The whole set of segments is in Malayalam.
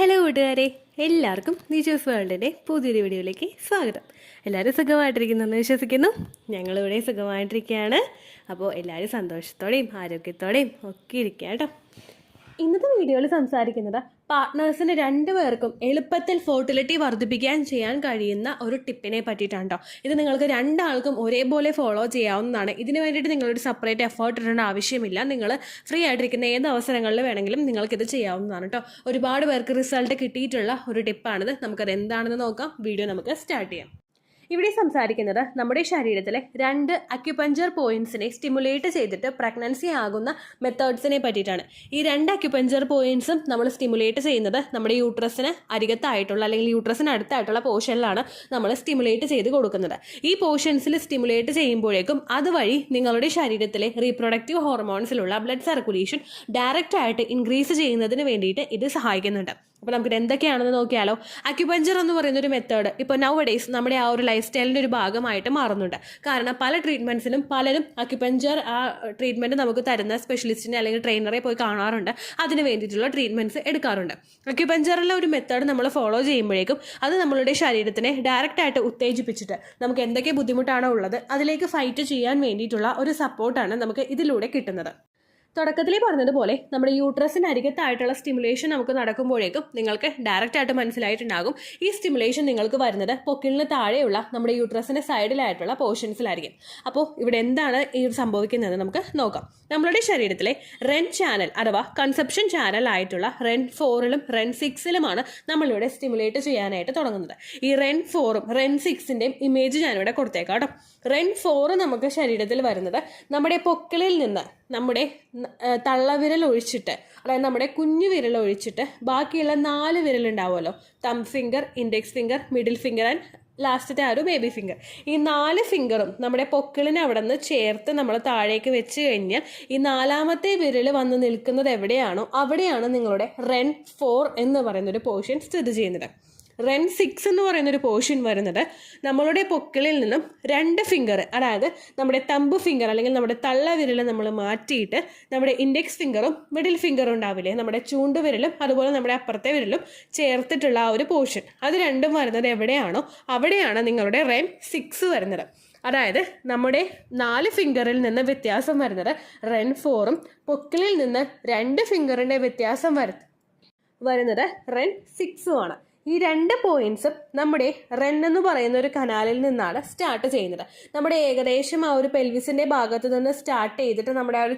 ഹലോ കൂട്ടുകാരെ, എല്ലാവർക്കും നിജോസ് വേൾഡിൻ്റെ പുതിയൊരു വീഡിയോയിലേക്ക് സ്വാഗതം. എല്ലാവരും സുഖമായിട്ടിരിക്കുന്നെന്ന് വിശ്വസിക്കുന്നു. ഞങ്ങളിവിടെ സുഖമായിട്ടിരിക്കുകയാണ്. അപ്പോൾ എല്ലാവരും സന്തോഷത്തോടെയും ആരോഗ്യത്തോടെയും ഒക്കെ ഇരിക്കുക കേട്ടോ. ഇന്നത്തെ വീഡിയോയിൽ സംസാരിക്കുന്നത് പാർട്ട്നേഴ്സിന് രണ്ടുപേർക്കും എളുപ്പത്തിൽ ഫെർട്ടിലിറ്റി വർദ്ധിപ്പിക്കാൻ ചെയ്യാൻ കഴിയുന്ന ഒരു ടിപ്പിനെ പറ്റിയിട്ടാണ് കേട്ടോ. ഇത് നിങ്ങൾക്ക് രണ്ടാൾക്കും ഒരേപോലെ ഫോളോ ചെയ്യാവുന്നതാണ്. ഇതിന് വേണ്ടിയിട്ട് നിങ്ങളൊരു സെപ്പറേറ്റ് എഫേർട്ട് ഇടേണ്ട ആവശ്യമില്ല. നിങ്ങൾ ഫ്രീ ആയിട്ടിരിക്കുന്ന ഏത് അവസരങ്ങളിൽ വേണമെങ്കിലും നിങ്ങൾക്കിത് ചെയ്യാവുന്നതാണ് കേട്ടോ. ഒരുപാട് പേർക്ക് റിസൾട്ട് കിട്ടിയിട്ടുള്ള ഒരു ടിപ്പാണിത്. നമുക്കത് എന്താണെന്ന് നോക്കാം. വീഡിയോ നമുക്ക് സ്റ്റാർട്ട് ചെയ്യാം. ഇവിടെ സംസാരിക്കുന്നത് നമ്മുടെ ശരീരത്തിലെ 2 അക്യുപഞ്ചർ പോയിന്റ്സിനെ സ്റ്റിമുലേറ്റ് ചെയ്തിട്ട് പ്രഗ്നൻസി ആകുന്ന മെത്തേഡ്സിനെ പറ്റിയിട്ടാണ്. ഈ 2 അക്യുപഞ്ചർ പോയിന്റ്സും നമ്മൾ സ്റ്റിമുലേറ്റ് ചെയ്യുന്നത് നമ്മുടെ യൂട്രസിന് അരികത്തായിട്ടുള്ള അല്ലെങ്കിൽ യൂട്രസിന് അടുത്തായിട്ടുള്ള പോർഷനിലാണ് നമ്മൾ സ്റ്റിമുലേറ്റ് ചെയ്ത് കൊടുക്കുന്നത്. ഈ പോർഷൻസിൽ സ്റ്റിമുലേറ്റ് ചെയ്യുമ്പോഴേക്കും അതുവഴി നിങ്ങളുടെ ശരീരത്തിലെ റീപ്രൊഡക്റ്റീവ് ഹോർമോൺസിലുള്ള ബ്ലഡ് സർക്കുലേഷൻ ഡയറക്റ്റ് ആയിട്ട് ഇൻക്രീസ് ചെയ്യുന്നതിന് വേണ്ടിയിട്ട് ഇത് സഹായിക്കുന്നുണ്ട്. അപ്പോൾ നമുക്ക് എന്തൊക്കെയാണെന്ന് നോക്കിയാലോ. അക്യുപഞ്ചർ എന്ന് പറയുന്ന ഒരു മെത്തേഡ് ഇപ്പോൾ നൗ ഡേയ്സ് നമ്മുടെ ആ ഒരു ലൈഫ് സ്റ്റൈലിൻ്റെ ഒരു ഭാഗമായിട്ട് മാറുന്നുണ്ട്. കാരണം പല ട്രീറ്റ്മെൻറ്റ്സിനും പലരും അക്യുപഞ്ചർ ആ ട്രീറ്റ്മെൻറ്റ് നമുക്ക് തരുന്ന സ്പെഷ്യലിസ്റ്റിനെ അല്ലെങ്കിൽ ട്രെയിനറെ പോയി കാണാറുണ്ട്. അതിന് വേണ്ടിയിട്ടുള്ള ട്രീറ്റ്മെൻറ്റ്സ് എടുക്കാറുണ്ട്. അക്യുപഞ്ചറിലെ ഒരു മെത്തേഡ് നമ്മൾ ഫോളോ ചെയ്യുമ്പോഴേക്കും അത് നമ്മളുടെ ശരീരത്തിനെ ഡയറക്റ്റായിട്ട് ഉത്തേജിപ്പിച്ചിട്ട് നമുക്ക് എന്തൊക്കെ ബുദ്ധിമുട്ടാണോ ഉള്ളത് അതിലേക്ക് ഫൈറ്റ് ചെയ്യാൻ വേണ്ടിയിട്ടുള്ള ഒരു സപ്പോർട്ടാണ് നമുക്ക് ഇതിലൂടെ കിട്ടുന്നത്. തുടക്കത്തിൽ പറഞ്ഞതുപോലെ നമ്മുടെ യൂട്രസിന് അരികത്തായിട്ടുള്ള സ്റ്റിമുലേഷൻ നമുക്ക് നടക്കുമ്പോഴേക്കും നിങ്ങൾക്ക് ഡയറക്റ്റ് ആയിട്ട് മനസ്സിലായിട്ടുണ്ടാകും ഈ സ്റ്റിമുലേഷൻ നിങ്ങൾക്ക് വരുന്നത് പൊക്കിളിന് താഴെയുള്ള നമ്മുടെ യൂട്രസിന്റെ സൈഡിലായിട്ടുള്ള പോർഷൻസിലായിരിക്കും. അപ്പോൾ ഇവിടെ എന്താണ് ഈ സംഭവിക്കുന്നത് നമുക്ക് നോക്കാം. നമ്മളുടെ ശരീരത്തിലെ റെൻ ചാനൽ അഥവാ കൺസെപ്ഷൻ ചാനൽ ആയിട്ടുള്ള റെൻ 4ലും റെൻ 6ലുമാണ് നമ്മളിവിടെ സ്റ്റിമുലേറ്റ് ചെയ്യാനായിട്ട് തുടങ്ങുന്നത്. ഈ റെൻ 4ഉം റെൻ 6ന്റെയും ഇമേജ് ഞാനിവിടെ കൊടുത്തേക്കാം കേട്ടോ. റെൻ 4 നമുക്ക് ശരീരത്തിൽ വരുന്നത് നമ്മുടെ പൊക്കിളിൽ നിന്ന് നമ്മുടെ തള്ളവിരൽ ഒഴിച്ചിട്ട്, അതായത് നമ്മുടെ കുഞ്ഞു വിരൽ ഒഴിച്ചിട്ട് ബാക്കിയുള്ള 4 വിരലുണ്ടാവുമല്ലോ, തം finger, index finger, middle finger and ലാസ്റ്റത്തെ ആ ഒരു ബേബി ഫിംഗർ. ഈ 4 ഫിംഗറും നമ്മുടെ പൊക്കിളിന് അവിടെ നിന്ന് ചേർത്ത് നമ്മൾ താഴേക്ക് വെച്ച് കഴിഞ്ഞാൽ ഈ 4ാമത്തെ വിരൽ വന്ന് നിൽക്കുന്നത് എവിടെയാണോ അവിടെയാണ് നിങ്ങളുടെ റെൻ 4 എന്ന് പറയുന്നൊരു പോർഷൻ സ്ഥിതി ചെയ്യുന്നത്. റെൻ 6 എന്ന് പറയുന്നൊരു പോർഷൻ വരുന്നത് നമ്മളുടെ പൊക്കിളിൽ നിന്നും 2 ഫിംഗർ, അതായത് നമ്മുടെ തമ്പ് ഫിംഗർ അല്ലെങ്കിൽ നമ്മുടെ തള്ളവിരൽ നമ്മൾ മാറ്റിയിട്ട് നമ്മുടെ ഇൻഡെക്സ് ഫിംഗറും മിഡിൽ ഫിംഗറും ഉണ്ടാവില്ലേ, നമ്മുടെ ചൂണ്ടുവിരലും അതുപോലെ നമ്മുടെ അപ്പുറത്തെ വിരലും ചേർത്തിട്ടുള്ള ആ ഒരു പോർഷൻ, അത് രണ്ടും വരുന്നത് എവിടെയാണോ അവിടെയാണ് നിങ്ങളുടെ റെൻ 6 വരുന്നത്. അതായത് നമ്മുടെ 4 ഫിംഗറിൽ നിന്ന് വ്യത്യാസം വരുന്നത് റെൻ 4ഉം പൊക്കിളിൽ നിന്ന് 2 ഫിംഗറിൻ്റെ വ്യത്യാസം വരുന്നത് റെൻ 6ഉമാണ്. ഈ 2 പോയിന്റ്സും നമ്മുടെ റെൻ എന്ന് പറയുന്ന ഒരു കനാലിൽ നിന്നാണ് സ്റ്റാർട്ട് ചെയ്യുന്നത്. നമ്മുടെ ഏകദേശം ആ ഒരു പെൽവിസിന്റെ ഭാഗത്ത് നിന്ന് സ്റ്റാർട്ട് ചെയ്തിട്ട് നമ്മുടെ ആ ഒരു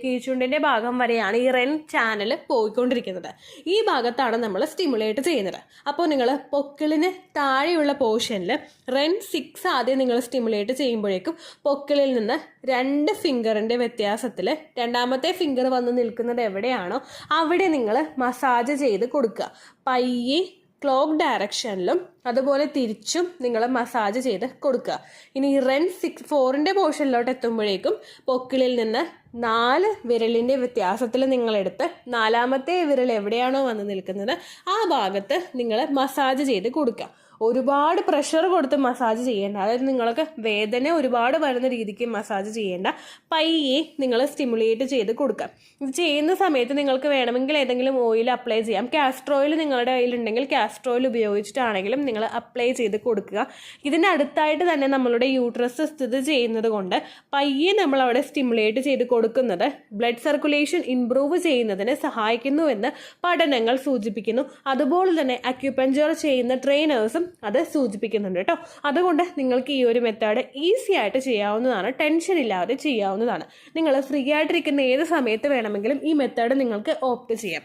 കീഴ്ചുണ്ടിന്റെ ഭാഗം വരെയാണ് ഈ റെൻ ചാനൽ പോയിക്കൊണ്ടിരിക്കുന്നത്. ഈ ഭാഗത്താണ് നമ്മൾ സ്റ്റിമുലേറ്റ് ചെയ്യുന്നത്. അപ്പോൾ നിങ്ങൾ പൊക്കിളിന് താഴെയുള്ള പോർഷനിൽ റെൻ 6 ആദ്യം നിങ്ങൾ സ്റ്റിമുലേറ്റ് ചെയ്യുമ്പോഴേക്കും പൊക്കിളിൽ നിന്ന് 2 ഫിംഗറിന്റെ വ്യത്യാസത്തിൽ 2ാമത്തെ ഫിംഗർ വന്ന് നിൽക്കുന്നത് എവിടെയാണോ അവിടെ നിങ്ങൾ മസാജ് ചെയ്ത് കൊടുക്കുക. പയ്യെ ക്ലോക്ക് ഡയറക്ഷനിലും അതുപോലെ തിരിച്ചും നിങ്ങൾ മസാജ് ചെയ്ത് കൊടുക്കുക. ഇനി റെൻ 4ന്റെ പോർഷനിലോട്ട് എത്തുമ്പോഴേക്കും പൊക്കിളിൽ നിന്ന് 4 വിരലിൻ്റെ വ്യത്യാസത്തിൽ നിങ്ങളെടുത്ത് 4ാമത്തെ വിരൽ എവിടെയാണോ വന്ന് നിൽക്കുന്നത് ആ ഭാഗത്ത് നിങ്ങൾ മസാജ് ചെയ്ത് കൊടുക്കുക. ഒരുപാട് പ്രഷർ കൊടുത്ത് മസാജ് ചെയ്യേണ്ട, അതായത് നിങ്ങൾക്ക് വേദന ഒരുപാട് വരുന്ന രീതിക്ക് മസാജ് ചെയ്യേണ്ട, പയ്യെ നിങ്ങൾ സ്റ്റിമുലേറ്റ് ചെയ്ത് കൊടുക്കുക. ഇത് ചെയ്യുന്ന സമയത്ത് നിങ്ങൾക്ക് വേണമെങ്കിൽ ഏതെങ്കിലും ഓയിൽ അപ്ലൈ ചെയ്യാം. കാസ്റ്റർ ഓയിൽ നിങ്ങളുടെ കയ്യിലുണ്ടെങ്കിൽ കാസ്റ്റർ ഓയിൽ ഉപയോഗിച്ചിട്ടാണെങ്കിലും നിങ്ങൾ അപ്ലൈ ചെയ്ത് കൊടുക്കുക. ഇതിൻ്റെ അടുത്തായിട്ട് തന്നെ നമ്മളുടെ യൂട്രസ് സ്ഥിതി ചെയ്യുന്നത് കൊണ്ട് പയ്യെ നമ്മൾ അവിടെ സ്റ്റിമുലേറ്റ് ചെയ്ത് കൊടുക്കുന്നത് ബ്ലഡ് സർക്കുലേഷൻ ഇംപ്രൂവ് ചെയ്യുന്നതിന് സഹായിക്കുന്നുവെന്ന് പഠനങ്ങൾ സൂചിപ്പിക്കുന്നു. അതുപോലെ തന്നെ അക്യുപഞ്ചർ ചെയ്യുന്ന ട്രെയിനേഴ്സും അത് സൂചിപ്പിക്കുന്നുണ്ട് കേട്ടോ. അതുകൊണ്ട് നിങ്ങൾക്ക് ഈ ഒരു മെത്തേഡ് ഈസി ആയിട്ട് ചെയ്യാവുന്നതാണ്, ടെൻഷൻ ഇല്ലാതെ ചെയ്യാവുന്നതാണ്. നിങ്ങൾ ഫ്രീ ആയിട്ടിരിക്കുന്ന ഏത് സമയത്ത് വേണമെങ്കിലും ഈ മെത്തേഡ് നിങ്ങൾക്ക് ഓപ്റ്റ് ചെയ്യാം.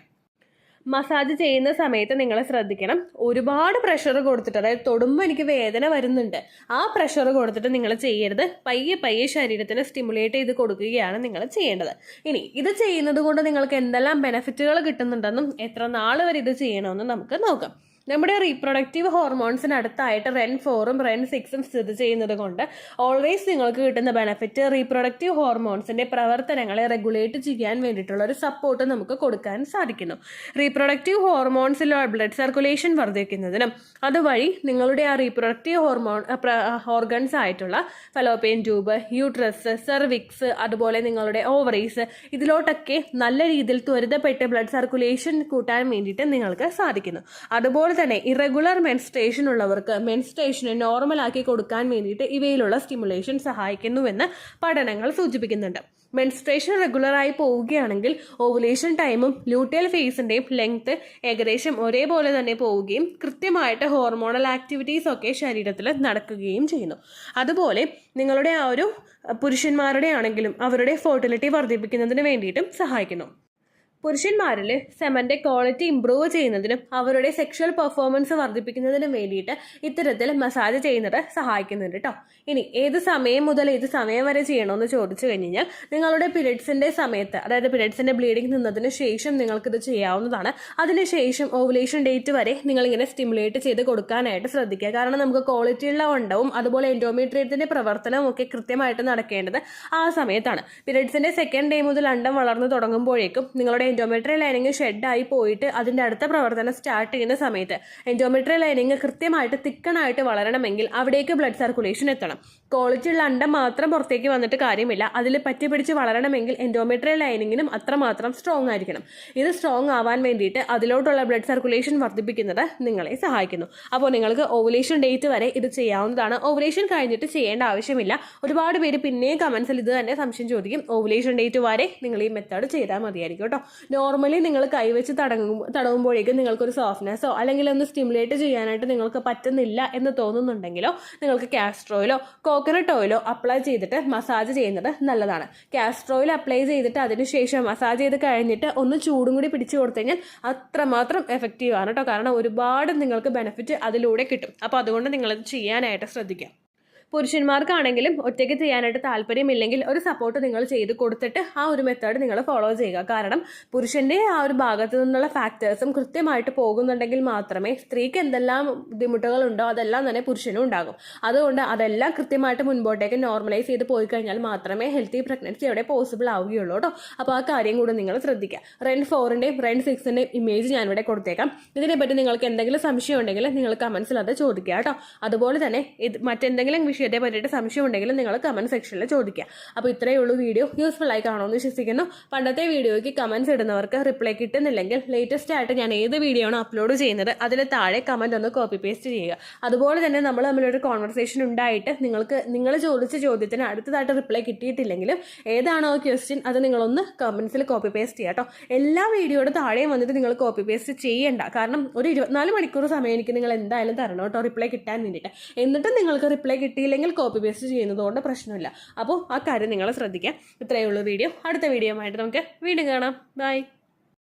മസാജ് ചെയ്യുന്ന സമയത്ത് നിങ്ങൾ ശ്രദ്ധിക്കണം, ഒരുപാട് പ്രഷർ കൊടുത്തിട്ട്, അതായത് തൊടുമ്പോൾ എനിക്ക് വേദന വരുന്നുണ്ട് ആ പ്രഷർ കൊടുത്തിട്ട് നിങ്ങൾ ചെയ്യരുത്. പയ്യെ ശരീരത്തിന് സ്റ്റിമുലേറ്റ് ചെയ്ത് കൊടുക്കുകയാണ് നിങ്ങൾ ചെയ്യേണ്ടത്. ഇനി ഇത് ചെയ്യുന്നത് കൊണ്ട് നിങ്ങൾക്ക് എന്തെല്ലാം ബെനിഫിറ്റുകൾ കിട്ടുന്നുണ്ടെന്നും എത്ര നാൾ വരെ ഇത് ചെയ്യണമെന്നും നമുക്ക് നോക്കാം. നമ്മുടെ റീപ്രൊഡക്റ്റീവ് ഹോർമോൺസിനടുത്തായിട്ട് REN4ഉം REN6ഉം സ്ഥിതി ചെയ്യുന്നത് കൊണ്ട് ഓൾവേസ് നിങ്ങൾക്ക് കിട്ടുന്ന ബെനിഫിറ്റ് റീപ്രൊഡക്റ്റീവ് ഹോർമോൺസിന്റെ പ്രവർത്തനങ്ങളെ റെഗുലേറ്റ് ചെയ്യാൻ വേണ്ടിയിട്ടുള്ള ഒരു സപ്പോർട്ട് നമുക്ക് കൊടുക്കാൻ സാധിക്കുന്നു. റീപ്രൊഡക്റ്റീവ് ഹോർമോൺസിലുള്ള ബ്ലഡ് സർക്കുലേഷൻ വർദ്ധിക്കുന്നതിനും അതുവഴി നിങ്ങളുടെ ആ റീപ്രൊഡക്റ്റീവ് ഓർഗൻസ് ആയിട്ടുള്ള ഫലോപ്പിയൻ ട്യൂബ്, യൂട്രസ്, സെർവിക്സ്, അതുപോലെ നിങ്ങളുടെ ഓവറീസ്, ഇതിലോട്ടൊക്കെ നല്ല രീതിയിൽ ത്വരിതപ്പെട്ട് ബ്ലഡ് സർക്കുലേഷൻ കൂട്ടാൻ വേണ്ടിയിട്ട് നിങ്ങൾക്ക് സാധിക്കുന്നു. അതുപോലെ തന്നെ ഇറഗുലർ മെൻസ്ട്രേഷൻ ഉള്ളവർക്ക് മെൻസ്ട്രേഷനെ നോർമലാക്കി കൊടുക്കാൻ വേണ്ടിയിട്ട് ഇവയിലുള്ള സ്റ്റിമുലേഷൻ സഹായിക്കുന്നുവെന്ന് പഠനങ്ങൾ സൂചിപ്പിക്കുന്നുണ്ട്. മെൻസ്ട്രേഷൻ റെഗുലറായി പോവുകയാണെങ്കിൽ ഓവുലേഷൻ ടൈമും ലൂട്ടിയൽ ഫേസിന്റെയും ലെങ്ത് ഏകദേശം ഒരേപോലെ തന്നെ പോവുകയും കൃത്യമായിട്ട് ഹോർമോണൽ ആക്ടിവിറ്റീസ് ഒക്കെ ശരീരത്തിൽ നടക്കുകയും ചെയ്യുന്നു. അതുപോലെ നിങ്ങളുടെ ആ ഒരു പുരുഷന്മാരുടെ ആണെങ്കിലും അവരുടെ ഫെർട്ടിലിറ്റി വർദ്ധിപ്പിക്കുന്നതിന് വേണ്ടിയിട്ടും സഹായിക്കുന്നു. പുരുഷന്മാരിൽ സെമന്റെ ക്വാളിറ്റി ഇംപ്രൂവ് ചെയ്യുന്നതിനും അവരുടെ സെക്ഷൽ പെർഫോമൻസ് വർദ്ധിപ്പിക്കുന്നതിനും വേണ്ടിയിട്ട് ഇത്തരത്തിൽ മസാജ് ചെയ്യുന്നത് സഹായിക്കുന്നുണ്ട് കേട്ടോ. ഇനി ഏത് സമയം മുതൽ ഏത് സമയം വരെ ചെയ്യണമെന്ന് ചോദിച്ചു കഴിഞ്ഞാൽ നിങ്ങളുടെ പീരിയഡ്സിന്റെ സമയത്ത്, അതായത് പീരിയഡ്സിന്റെ ബ്ലീഡിംഗ് നിന്നതിന് ശേഷം നിങ്ങൾക്കിത് ചെയ്യാവുന്നതാണ്. അതിനുശേഷം ഓവുലേഷൻ ഡേറ്റ് വരെ നിങ്ങളിങ്ങനെ സ്റ്റിമുലേറ്റ് ചെയ്ത് കൊടുക്കാനായിട്ട് ശ്രദ്ധിക്കുക. കാരണം നമുക്ക് ക്വാളിറ്റിയുള്ള അണ്ടവും അതുപോലെ എൻഡോമെട്രിയത്തിന്റെ പ്രവർത്തനവും ഒക്കെ കൃത്യമായിട്ട് നടക്കേണ്ടത് ആ സമയത്താണ്. പീരിയഡ്സിന്റെ സെക്കൻഡ് ഡേ മുതൽ അണ്ടം വളർന്നു തുടങ്ങുമ്പോഴേക്കും നിങ്ങളുടെ എൻഡോമെട്രിയൽ ലൈനിങ് ഷെഡായി പോയിട്ട് അതിന്റെ അടുത്ത പ്രവർത്തനം സ്റ്റാർട്ട് ചെയ്യുന്ന സമയത്ത് എൻഡോമെട്രിയൽ ലൈനിങ് കൃത്യമായിട്ട് തിക്കണായിട്ട് വളരണമെങ്കിൽ അവിടേക്ക് ബ്ലഡ് സർക്കുലേഷൻ എത്തണം. ക്വാളിറ്റി ഉള്ള അണ്ടം മാത്രം പുറത്തേക്ക് വന്നിട്ട് കാര്യമില്ല. അതിൽ പറ്റി പിടിച്ച് വളരണമെങ്കിൽ എൻഡോമെട്രിയൽ ലൈനിങ്ങിനും അത്രമാത്രം സ്ട്രോങ് ആയിരിക്കണം. ഇത് സ്ട്രോങ് ആവാൻ വേണ്ടിയിട്ട് അതിലോട്ടുള്ള ബ്ലഡ് സർക്കുലേഷൻ വർദ്ധിപ്പിക്കുന്നത് നിങ്ങളെ സഹായിക്കുന്നു. അപ്പോൾ നിങ്ങൾക്ക് ഓവുലേഷൻ ഡേറ്റ് വരെ ഇത് ചെയ്യാവുന്നതാണ്. ഓവുലേഷൻ കഴിഞ്ഞിട്ട് ചെയ്യേണ്ട ആവശ്യമില്ല. ഒരുപാട് പേര് പിന്നെയും കമന്റ്സിൽ ഇത് തന്നെ സംശയം ചോദിക്കും. ഓവുലേഷൻ ഡേറ്റ് വരെ നിങ്ങൾ ഈ മെത്തേഡ് ചെയ്താൽ മതിയായിരിക്കും കേട്ടോ. നോർമലി നിങ്ങൾ കൈവച്ച് തടവുമ്പോഴേക്കും നിങ്ങൾക്കൊരു സോഫ്റ്റ്നെസ്സോ അല്ലെങ്കിൽ ഒന്ന് സ്റ്റിമുലേറ്റ് ചെയ്യാനായിട്ട് നിങ്ങൾക്ക് പറ്റുന്നില്ല എന്ന് തോന്നുന്നുണ്ടെങ്കിലോ നിങ്ങൾക്ക് കാസ്റ്റർ ഓയിലോ കോക്കനട്ട് ഓയിലോ അപ്ലൈ ചെയ്തിട്ട് മസാജ് ചെയ്യുന്നത് നല്ലതാണ്. കാസ്റ്റർ ഓയിൽ അപ്ലൈ ചെയ്തിട്ട് അതിനുശേഷം മസാജ് ചെയ്ത് കഴിഞ്ഞിട്ട് ഒന്ന് ചൂടും കൂടി പിടിച്ചു കൊടുത്തു കഴിഞ്ഞാൽ അത്രമാത്രം എഫക്റ്റീവ് ആണ് കേട്ടോ. കാരണം ഒരുപാട് നിങ്ങൾക്ക് ബെനിഫിറ്റ് അതിലൂടെ കിട്ടും. അപ്പോൾ അതുകൊണ്ട് നിങ്ങളത് ചെയ്യാനായിട്ട് ശ്രദ്ധിക്കാം. പുരുഷന്മാർക്കാണെങ്കിലും ഒറ്റയ്ക്ക് ചെയ്യാനായിട്ട് താല്പര്യമില്ലെങ്കിൽ ഒരു സപ്പോർട്ട് നിങ്ങൾ ചെയ്ത് കൊടുത്തിട്ട് ആ ഒരു മെത്തേഡ് നിങ്ങൾ ഫോളോ ചെയ്യുക. കാരണം പുരുഷന്റെ ആ ഒരു ഭാഗത്തു നിന്നുള്ള ഫാക്ടേഴ്സും കൃത്യമായിട്ട് പോകുന്നുണ്ടെങ്കിൽ മാത്രമേ സ്ത്രീക്ക് എന്തെല്ലാം ബുദ്ധിമുട്ടുകളുണ്ടോ അതെല്ലാം തന്നെ പുരുഷനും ഉണ്ടാകും. അതുകൊണ്ട് അതെല്ലാം കൃത്യമായിട്ട് മുൻപോട്ടേക്ക് നോർമലൈസ് ചെയ്ത് പോയി കഴിഞ്ഞാൽ മാത്രമേ ഹെൽത്തി പ്രഗ്നൻസി അവിടെ പോസിബിൾ ആവുകയുള്ളൂ കേട്ടോ. അപ്പോൾ ആ കാര്യം കൂടെ നിങ്ങൾ ശ്രദ്ധിക്കുക. REN4ന്റെയും REN6ന്റെയും ഇമേജ് ഞാനിവിടെ കൊടുത്തേക്കാം. ഇതിനെപ്പറ്റി നിങ്ങൾക്ക് എന്തെങ്കിലും സംശയം ഉണ്ടെങ്കിൽ നിങ്ങൾ കമന്റ്സിൽ അത് ചോദിക്കുക കേട്ടോ. അതുപോലെ തന്നെ മറ്റെന്തെങ്കിലും വിഷയത്തെ പറ്റിയിട്ട് സംശയം ഉണ്ടെങ്കിലും നിങ്ങൾ കമന്റ് സെക്ഷനിൽ ചോദിക്കുക. അപ്പോൾ ഇത്രയേ ഉള്ളൂ. വീഡിയോ യൂസ്ഫുൾ ആയി കാണുമെന്ന് വിശ്വസിക്കുന്നു. പണ്ടത്തെ വീഡിയോയ്ക്ക് കമന്റ്സ് ഇടുന്നവർക്ക് റിപ്ലൈ കിട്ടുന്നില്ലെങ്കിൽ ലേറ്റസ്റ്റ് ആയിട്ട് ഞാൻ ഏത് വീഡിയോ ആണ് അപ്ലോഡ് ചെയ്യുന്നത് അതിൽ താഴെ കമന്റ് ഒന്ന് കോപ്പി പേസ്റ്റ് ചെയ്യുക. അതുപോലെ തന്നെ നമ്മൾ തമ്മിലൊരു കോൺവെർസേഷൻ ഉണ്ടായിട്ട് നിങ്ങൾ ചോദിച്ച ചോദ്യത്തിന് അടുത്തതായിട്ട് റിപ്ലൈ കിട്ടിയിട്ടില്ലെങ്കിലും ഏതാണോ ക്വസ്റ്റ്യൻ അത് നിങ്ങളൊന്ന് കമന്റ്സിൽ കോപ്പി പേസ്റ്റ് ചെയ്യുക കേട്ടോ. എല്ലാ വീഡിയോയുടെ താഴെയും വന്നിട്ട് നിങ്ങൾ കോപ്പി പേസ്റ്റ് ചെയ്യേണ്ട. കാരണം ഒരു 24 മണിക്കൂർ സമയം എനിക്ക് നിങ്ങൾ എന്തായാലും തരണം കേട്ടോ റിപ്ലൈ കിട്ടാൻ വേണ്ടിയിട്ട്. എന്നിട്ടും നിങ്ങൾക്ക് റിപ്ലൈ കിട്ടിയില്ലെങ്കിൽ കോപ്പി പേസ്റ്റ് ചെയ്യുന്നതുകൊണ്ട് പ്രശ്നമില്ല. അപ്പോൾ ആ കാര്യം നിങ്ങൾ ശ്രദ്ധിക്കുക. ഇത്രയേ ഉള്ളൂ വീഡിയോ. അടുത്ത വീഡിയോ ആയിട്ട് നമുക്ക് വീണ്ടും കാണാം. ബൈ.